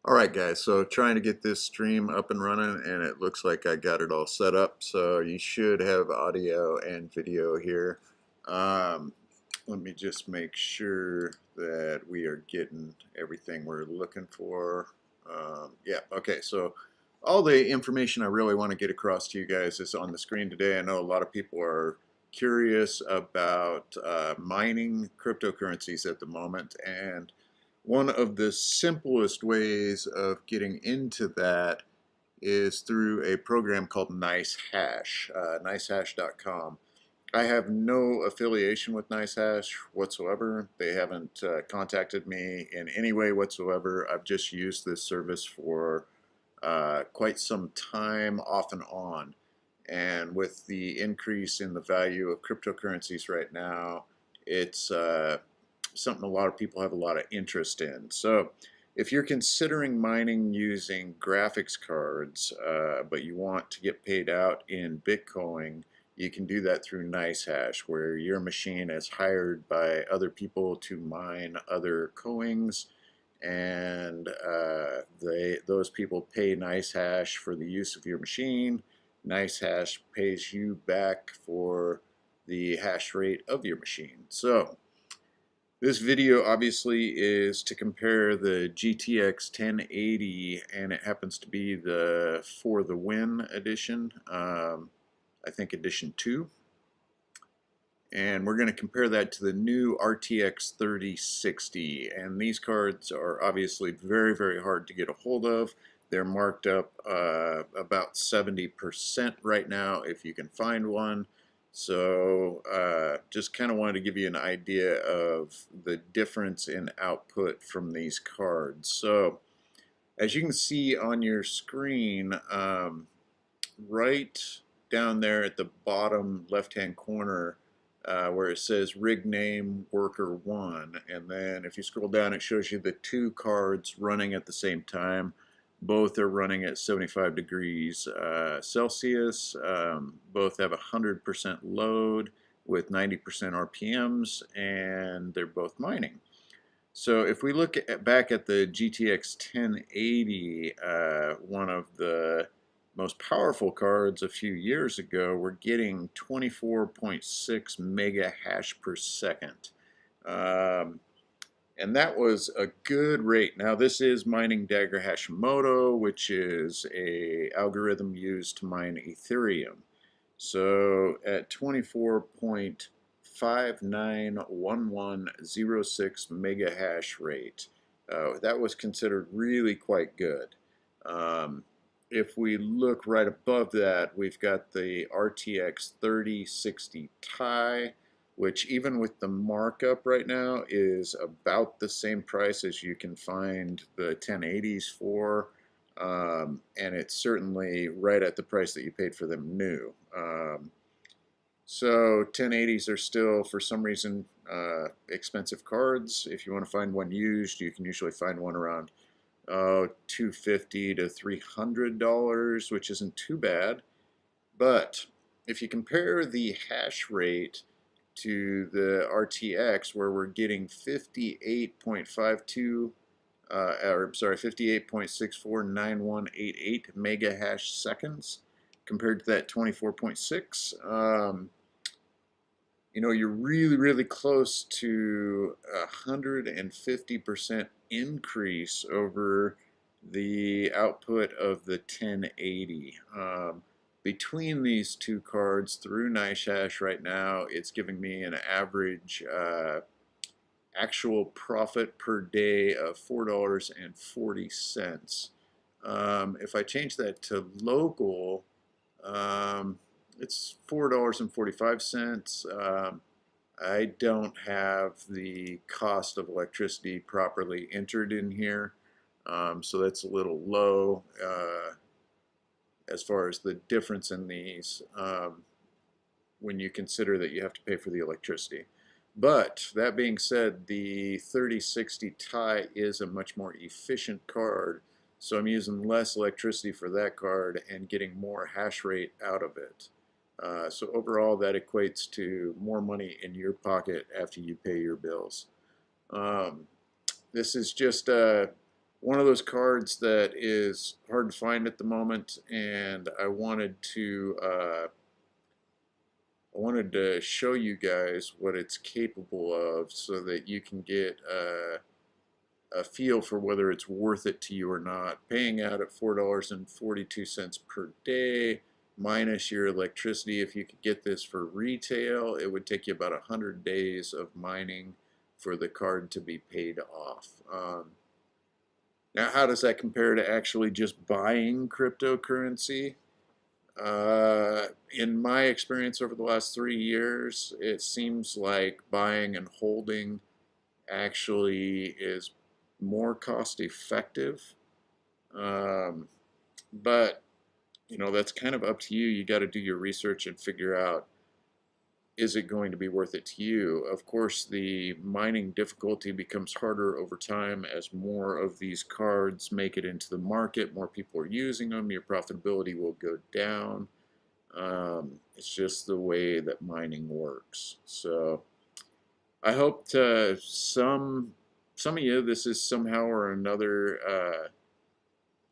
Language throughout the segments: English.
Alright guys, so trying to get this stream up and running, and it looks like I got it all set up, so you should have audio and video here. Let me just make sure that we are getting everything we're looking for. Yeah, okay, so all the information I really want to get across to you guys is on the screen today. I know a lot of people are curious about mining cryptocurrencies at the moment, and one of the simplest ways of getting into that is through a program called NiceHash, nicehash.com. I have no affiliation with NiceHash whatsoever. They haven't contacted me in any way whatsoever. I've just used this service for quite some time off and on. And with the increase in the value of cryptocurrencies right now, it's something a lot of people have a lot of interest in. So if you're considering mining using graphics cards, but you want to get paid out in Bitcoin, you can do that through NiceHash, where your machine is hired by other people to mine other coins, and those people pay NiceHash for the use of your machine. NiceHash pays you back for the hash rate of your machine. So this video obviously is to compare the GTX 1080, and it happens to be the For the Win edition, I think edition 2. And we're going to compare that to the new RTX 3060. And these cards are obviously very, very hard to get a hold of. They're marked up about 70% right now if you can find one. So just kind of wanted to give you an idea of the difference in output from these cards. So as you can see on your screen, right down there at the bottom left-hand corner, where it says rig name worker 1, and then if you scroll down it shows you the two cards running at the same time. Both are running at 75 degrees Celsius. Both have 100% load with 90% RPMs, and they're both mining. So if we look back at the GTX 1080, one of the most powerful cards a few years ago, we're getting 24.6 mega hash per second. And that was a good rate. Now this is mining Dagger Hashimoto, which is a algorithm used to mine Ethereum. So at 24.591106 mega hash rate, that was considered really quite good. If we look right above that, we've got the RTX 3060 Ti, which even with the markup right now is about the same price as you can find the 1080s for, and it's certainly right at the price that you paid for them new. So 1080s are still, for some reason, expensive cards. If you want to find one used, you can usually find one around $250 to $300, which isn't too bad. But if you compare the hash rate to the RTX, where we're getting 58.52, or sorry, 58.649188 mega hash seconds compared to that 24.6, you know, you're really, really close to 150% increase over the output of the 1080. Between these two cards through NiceHash right now, it's giving me an average actual profit per day of $4.40. If I change that to local, it's $4.45. I don't have the cost of electricity properly entered in here, so that's a little low as far as the difference in these when you consider that you have to pay for the electricity. But that being said, the 3060 Ti is a much more efficient card, so I'm using less electricity for that card and getting more hash rate out of it. So overall, that equates to more money in your pocket after you pay your bills. This is just one of those cards that is hard to find at the moment, and I wanted to show you guys what it's capable of so that you can get a feel for whether it's worth it to you or not. Paying out at $4.42 per day minus your electricity. If you could get this for retail, it would take you about 100 days of mining for the card to be paid off. Now, how does that compare to actually just buying cryptocurrency? In my experience over the last 3 years, it seems like buying and holding actually is more cost effective. But, you know, that's kind of up to you. You got to do your research and figure out, is it going to be worth it to you? Of course, the mining difficulty becomes harder over time as more of these cards make it into the market, more people are using them, your profitability will go down. It's just the way that mining works. So I hope to some of you this is somehow or another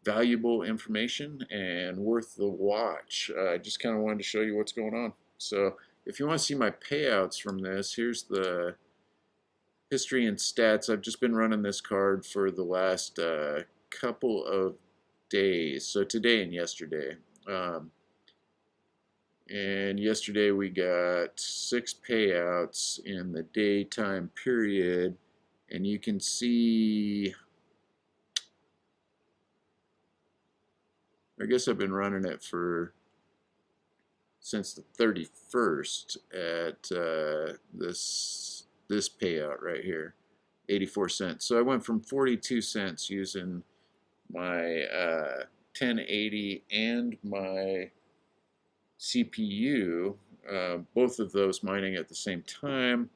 valuable information and worth the watch. I just kind of wanted to show you what's going on. So if you want to see my payouts from this, here's the history and stats. I've just been running this card for the last couple of days, so today and yesterday. And yesterday we got 6 payouts in the daytime period, and you can see, I guess I've been running it since the 31st at this payout right here, 84 cents. So I went from 42 cents using my 1080 and my CPU, both of those mining at the same time,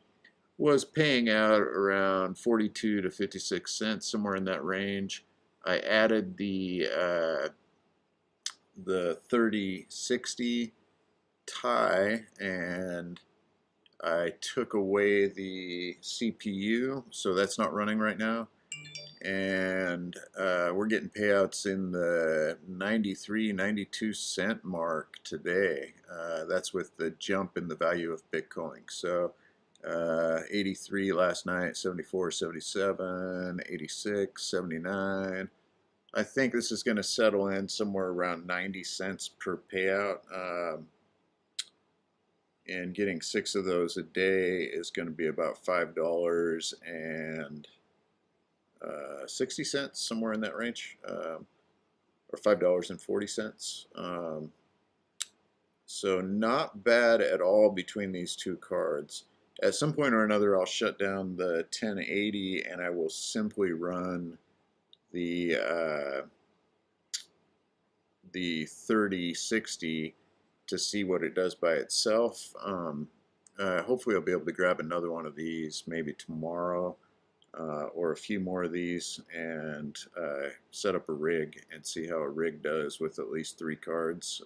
was paying out around 42 to 56 cents, somewhere in that range. I added the 3060 tie, and I took away the CPU, so that's not running right now. And we're getting payouts in the 93, 92 cent mark today. That's with the jump in the value of Bitcoin. So 83 last night, 74, 77, 86, 79. I think this is going to settle in somewhere around 90 cents per payout. And getting 6 of those a day is going to be about $5 and 60 cents, somewhere in that range, or $5.40. So not bad at all between these two cards. At some point or another, I'll shut down the 1080 and I will simply run the 3060 to see what it does by itself. Hopefully I'll be able to grab another one of these maybe tomorrow, or a few more of these, and set up a rig and see how a rig does with at least 3 cards,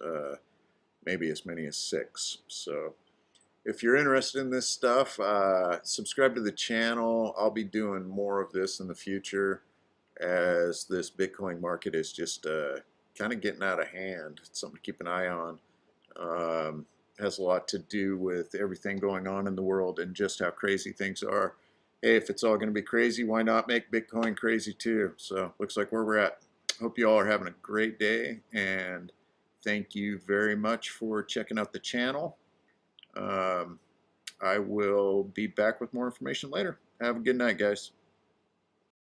maybe as many as 6. So if you're interested in this stuff, subscribe to the channel. I'll be doing more of this in the future as this Bitcoin market is just kind of getting out of hand. It's something to keep an eye on. Has a lot to do with everything going on in the world and just how crazy things are. Hey, if it's all going to be crazy, why not make Bitcoin crazy too? So looks like where we're at. Hope you all are having a great day, and thank you very much for checking out the channel. I will be back with more information later. Have a good night, guys.